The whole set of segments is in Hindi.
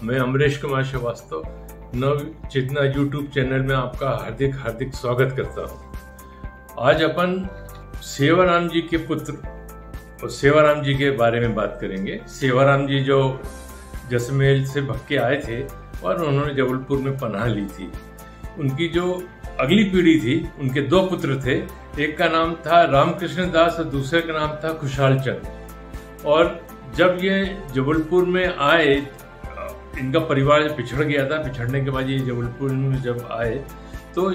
मैं अमरीश कुमार श्रीवास्तव नव चेतना यूट्यूब चैनल में आपका हार्दिक हार्दिक स्वागत करता हूँ। आज अपन सेवाराम जी के पुत्र और सेवाराम जी के बारे में बात करेंगे। सेवाराम जी जो जैसलमेर से भग के आए थे और उन्होंने जबलपुर में पनाह ली थी। उनकी जो अगली पीढ़ी थी, उनके दो पुत्र थे, एक का नाम था रामकृष्ण दास और दूसरे का नाम था खुशहाल चंद। और जब ये जबलपुर में आए, इनका परिवार पिछड़ गया था। पिछड़ने के बाद ये जबलपुर में जब आए तो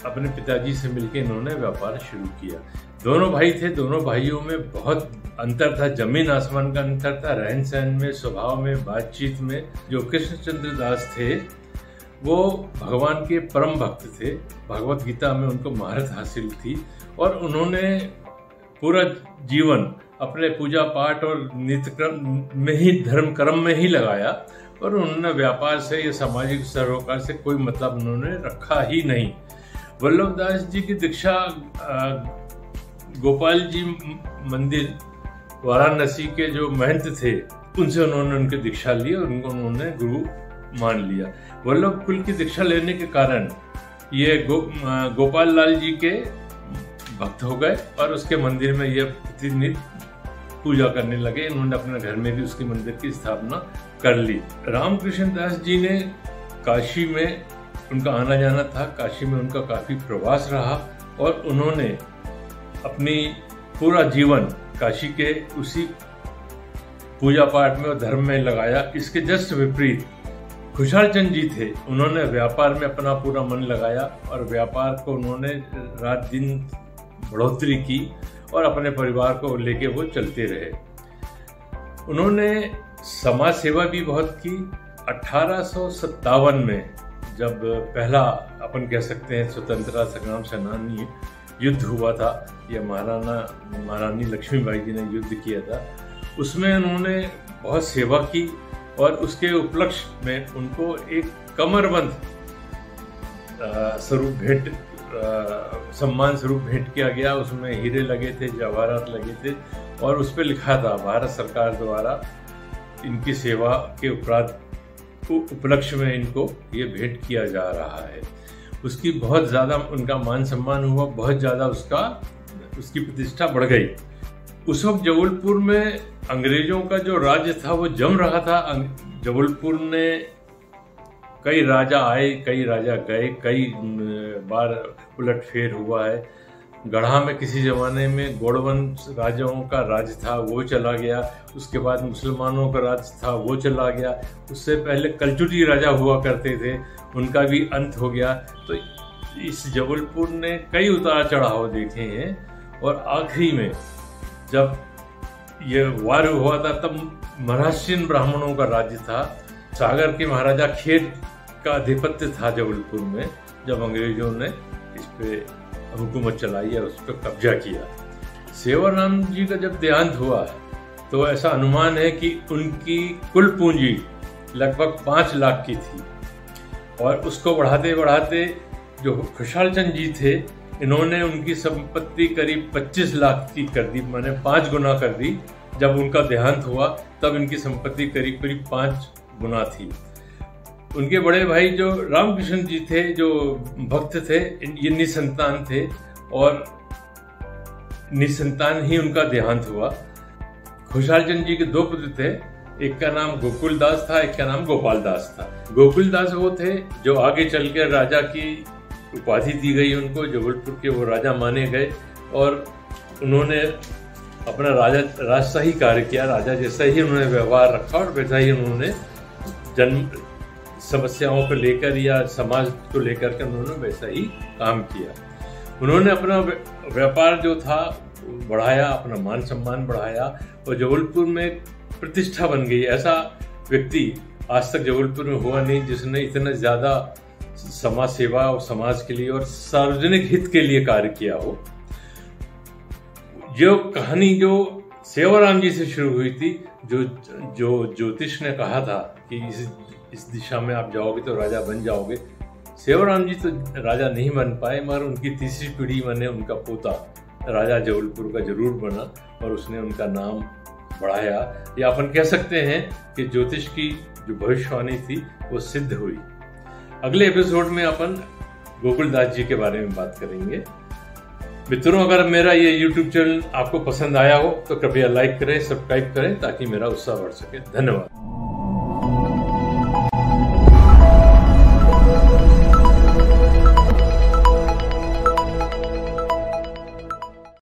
अपने पिताजी से मिलकर इन्होंने व्यापार शुरू किया। दोनों भाई थे, दोनों भाइयों में बहुत अंतर था, जमीन आसमान का अंतर था, रहन सहन में, स्वभाव में, बातचीत में। जो कृष्णचंद्र दास थे वो भगवान के परम भक्त थे, भगवत गीता में उनको महारत हासिल थी और उन्होंने पूरा जीवन अपने पूजा पाठ और नित्य क्रम में ही, धर्म कर्म में ही लगाया और उन्होंने व्यापार से या सामाजिक सरोकार से कोई मतलब उन्होंने रखा ही नहीं। वल्लभदास जी की दीक्षा गोपाल जी मंदिर वाराणसी के जो महंत थे उनसे उन्होंने उनकी दीक्षा ली और उनको उन्होंने गुरु मान लिया। वल्लभ कुल की दीक्षा लेने के कारण ये गोपाल लाल जी के भक्त हो गए और उसके मंदिर में ये प्रतिनित्य पूजा करने लगे। इन्होंने अपने घर में भी उसके मंदिर की स्थापना कर ली। रामकृष्ण दास जी ने काशी में उनका आना जाना था, काशी में उनका काफी प्रवास रहा और उन्होंने अपनी पूरा जीवन काशी के उसी पूजा पाठ में और धर्म में लगाया। इसके जस्ट विपरीत खुशहाल चंद जी थे, उन्होंने व्यापार में अपना पूरा मन लगाया और व्यापार को उन्होंने रात दिन बढ़ोतरी की और अपने परिवार को लेके वो चलते रहे। उन्होंने समाज सेवा भी बहुत की। 1857 में जब पहला अपन कह सकते हैं स्वतंत्रता संग्राम सेनानी युद्ध हुआ था, यह महारानी लक्ष्मीबाई जी ने युद्ध किया था, उसमें उन्होंने बहुत सेवा की और उसके उपलक्ष्य में उनको एक कमरबंद स्वरूप भेंट सम्मान स्वरूप भेंट किया गया। उसमें हीरे लगे थे, जवाहरात लगे थे और उस पर लिखा था भारत सरकार द्वारा इनकी सेवा के उपलक्ष्य में इनको ये भेंट किया जा रहा है। उसकी बहुत ज़्यादा उनका मान सम्मान हुआ, बहुत ज़्यादा उसकी प्रतिष्ठा बढ़ गई। उस वक्त जबलपुर में अंग्रेजों का जो राज्य था वो जम रहा था। जबलपुर ने कई राजा आए, कई राजा गए, कई बार उलटफेर हुआ है। गढ़ा में किसी जमाने में गोड़वंश राजाओं का राज था, वो चला गया। उसके बाद मुसलमानों का राज था, वो चला गया। उससे पहले कलचुटी राजा हुआ करते थे, उनका भी अंत हो गया। तो इस जबलपुर ने कई उतार चढ़ाव देखे हैं और आखिरी में जब ये वार हुआ था तब महाराष्ट्रीयन ब्राह्मणों का राज्य था। सागर के महाराजा खेर का आधिपत्य था जबलपुर में जब अंग्रेजों ने इस पे हुकूमत चलाई और उस पर कब्जा किया। सेवाराम जी का जब देहांत हुआ तो ऐसा अनुमान है कि उनकी कुल पूंजी लगभग 5 लाख की थी और उसको बढ़ाते बढ़ाते जो खुशहाल चंद जी थे, इन्होंने उनकी संपत्ति करीब 25 लाख की कर दी, माने 5 गुना कर दी। जब उनका देहांत हुआ तब इनकी संपत्ति करीब करीब 5 गुना थी। उनके बड़े भाई जो रामकृष्ण जी थे, जो भक्त थे, ये निसंतान थे और निसंतान ही उनका देहांत हुआ। खुशहाल चंद जी के 2 पुत्र थे, एक का नाम गोकुल दास था, एक का नाम गोपाल दास था। गोकुल दास वो थे जो आगे चलकर राजा की उपाधि दी गई उनको, जबलपुर के वो राजा माने गए और उन्होंने अपना राजशाही कार्य किया। राजा जैसा ही उन्होंने व्यवहार रखा और वैसा ही उन्होंने जन्म समस्याओं को लेकर या समाज को लेकर के उन्होंने वैसा ही काम किया। उन्होंने अपना व्यापार जो था बढ़ाया, अपना मान सम्मान बढ़ाया और जबलपुर में प्रतिष्ठा बन गई। ऐसा व्यक्ति आज तक जबलपुर में हुआ नहीं जिसने इतना ज्यादा समाज सेवा और समाज के लिए और सार्वजनिक हित के लिए कार्य किया हो। जो कहानी जो सेवाराम जी से शुरू हुई थी, जो ज्योतिष ने कहा था कि इस दिशा में आप जाओगे तो राजा बन जाओगे। सेवाराम जी तो राजा नहीं बन पाए, मगर उनकी तीसरी पीढ़ी माने उनका पोता राजा जबलपुर का जरूर बना और उसने उनका नाम बढ़ाया, या अपन कह सकते हैं कि ज्योतिष की जो भविष्यवाणी थी वो सिद्ध हुई। अगले एपिसोड में अपन गोकुलदास जी के बारे में बात करेंगे। मित्रों, अगर मेरा ये YouTube चैनल आपको पसंद आया हो तो कृपया लाइक करें, सब्सक्राइब करें ताकि मेरा उत्साह बढ़ सके। धन्यवाद।